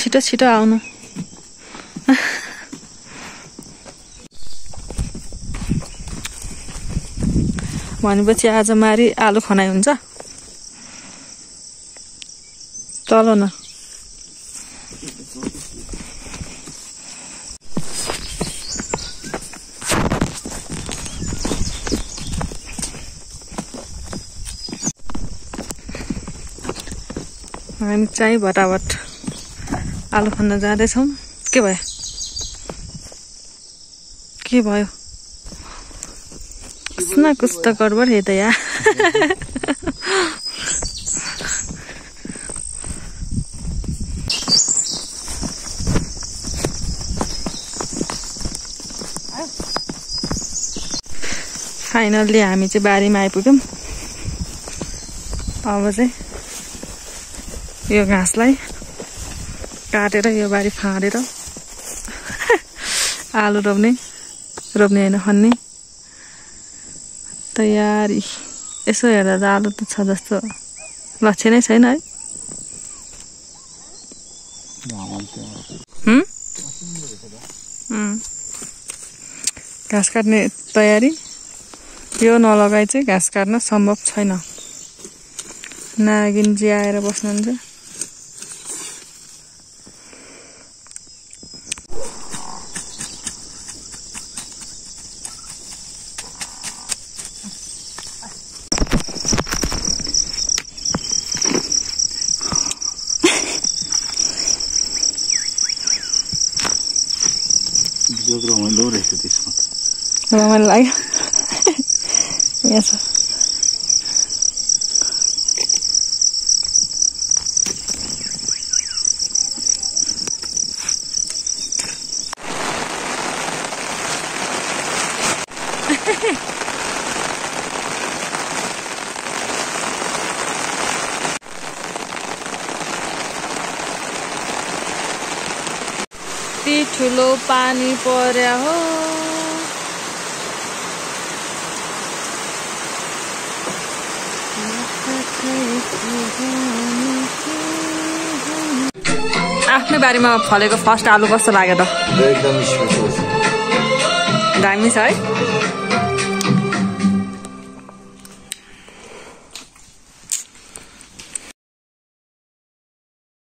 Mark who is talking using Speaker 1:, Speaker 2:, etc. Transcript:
Speaker 1: छिटो छिटो आउनु भनेपछि आज मारी आलु खनाइ हुन्छ चलो न हामी चाहिँ भटाभट आलु खन्न जाँदैछौँ के भयो कुछ न कुछ त गडबड है त यार फाइनल्ली हामी चाहिँ बारीमा आइपुग्यौँ अब चाहिँ यो घाँसलाई काटेर यो बारी फाँडेर आलु रोप्ने होइन खन्ने तयारी यसो हेर्दा त आलु त छ जस्तो लक्ष्य नै छैन है घाँस काट्ने तयारी यो नलगाइ चाहिँ घाँस काट्न सम्भव छैन नागिनजी आएर बस्नुहुन्छ रमाइलो लाग्यो यहाँ छ यति ठुलो पानी पर्या हो आफ्नै बारीमा फलेको फर्स्ट आलु कस्तो लाग्यो त
Speaker 2: एकदम स्पेशल
Speaker 1: दामी छ है